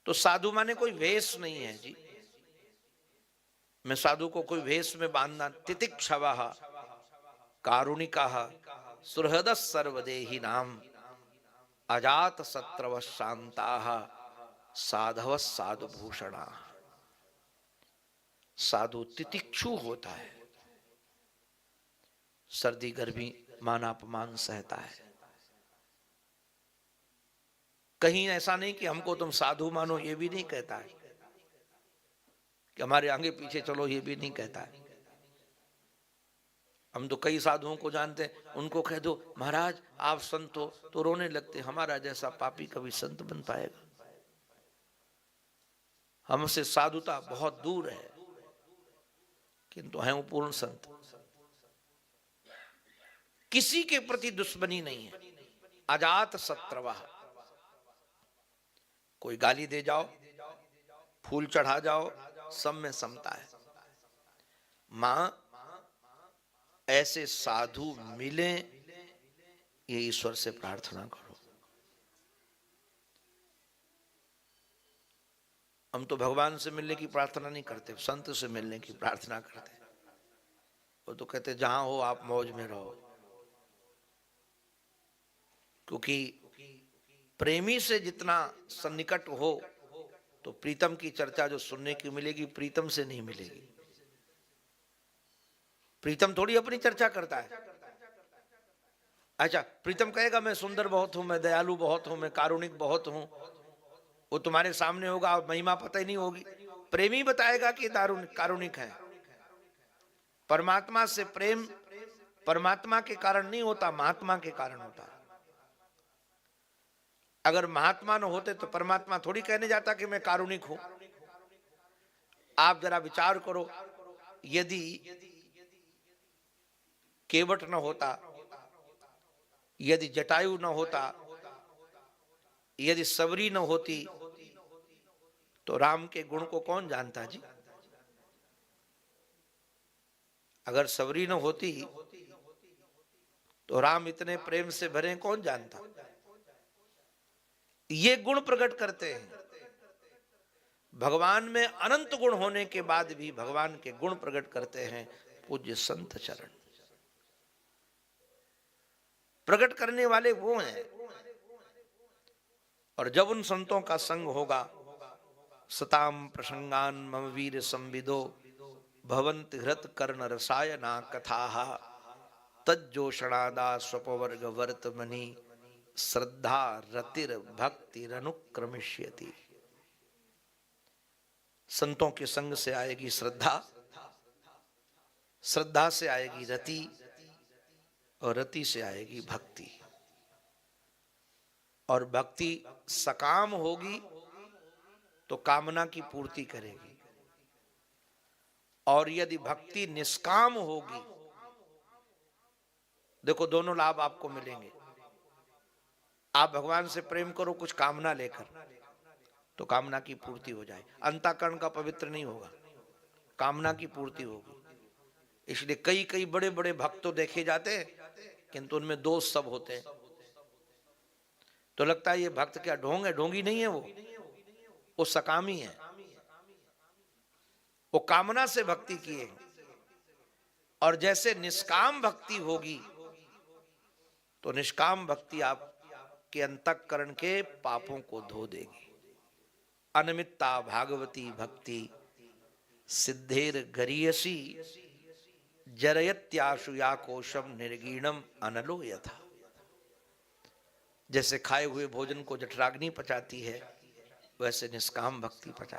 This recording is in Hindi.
तो साधु माने कोई वेश नहीं है जी। मैं साधु को कोई वेश में बांधना। तितिक्षवः कारुणिकः सुहृदः सर्वदेही नाम अजात शत्रवः शांताः साधवः साधुभूषणाः। साधु तितिक्षु होता है, सर्दी गर्मी मान अपमान सहता है। कहीं ऐसा नहीं कि हमको तुम साधु मानो, ये भी नहीं कहता है कि हमारे आगे पीछे चलो, ये भी नहीं कहता है। हम तो कई साधुओं को जानते हैं, उनको कह दो महाराज आप संत हो तो रोने लगते, हमारा जैसा पापी कभी संत बन पाएगा। हमसे साधुता बहुत दूर है, किंतु हैं वो पूर्ण संत। किसी के प्रति दुश्मनी नहीं है। अजात शत्रवः। कोई गाली दे जाओ, फूल चढ़ा जाओ, सब में समता है। मां ऐसे साधु मिले, ये ईश्वर से प्रार्थना करो। हम तो भगवान से मिलने की प्रार्थना नहीं करते, संत से मिलने की प्रार्थना करते। वो तो कहते जहां हो आप मौज में रहो। क्योंकि प्रेमी से जितना सन्निकट हो तो प्रीतम की चर्चा जो सुनने की मिलेगी, प्रीतम से नहीं मिलेगी। प्रीतम थोड़ी अपनी चर्चा करता है। अच्छा, प्रीतम कहेगा मैं सुंदर बहुत हूं, मैं दयालु बहुत हूं, मैं कारुणिक बहुत हूं, वो तुम्हारे सामने होगा, महिमा पता ही नहीं होगी। प्रेमी बताएगा कि कारुणिक है। परमात्मा से प्रेम परमात्मा के कारण नहीं होता, महात्मा के कारण होता है। अगर महात्मा न होते तो परमात्मा थोड़ी कहने जाता कि मैं कारुणिक हूं। आप जरा विचार करो, यदि केवट न होता, यदि जटायु न होता, यदि सबरी न होती, तो राम के गुण को कौन जानता जी? अगर सबरी न होती तो राम इतने प्रेम से भरे कौन जानता? ये गुण प्रकट करते हैं। भगवान में अनंत गुण होने के बाद भी भगवान के गुण प्रकट करते हैं पूज्य संत चरण। प्रकट करने वाले वो हैं। और जब उन संतों का संग होगा, सताम प्रसंगान मम वीर संविदो भवन्ति हृत कर्ण रसायना कथाः तज्जोषणादा स्वपवर्ग वर्तमनि श्रद्धा रतिर भक्तिरनुक्रमिष्यति। संतों के संग से आएगी श्रद्धा, श्रद्धा से आएगी रति, और रति से आएगी भक्ति। और भक्ति सकाम होगी तो कामना की पूर्ति करेगी, और यदि भक्ति निष्काम होगी, देखो दोनों लाभ आपको मिलेंगे। आप भगवान से प्रेम करो कुछ कामना लेकर, तो कामना की पूर्ति हो जाए। अंतःकरण का पवित्र नहीं होगा, कामना की पूर्ति होगी। इसलिए कई कई बड़े बड़े भक्त तो देखे जाते हैं, किंतु उनमें दोष सब होते हैं। तो लगता है ये भक्त क्या ढोंग है? ढोंगी नहीं है, वो सकामी है। वो कामना से भक्ति किए। और जैसे निष्काम भक्ति होगी तो निष्काम भक्ति आपके अंतःकरण के पापों को धो देगी। अनमित्ता भागवती भक्ति सिद्धेर गरीयसी जरयत्याशु या कोशम निर्गीणम अनलो यथा। जैसे खाए हुए भोजन को जठराग्नि पचाती है, वैसे निष्काम भक्ति पचाती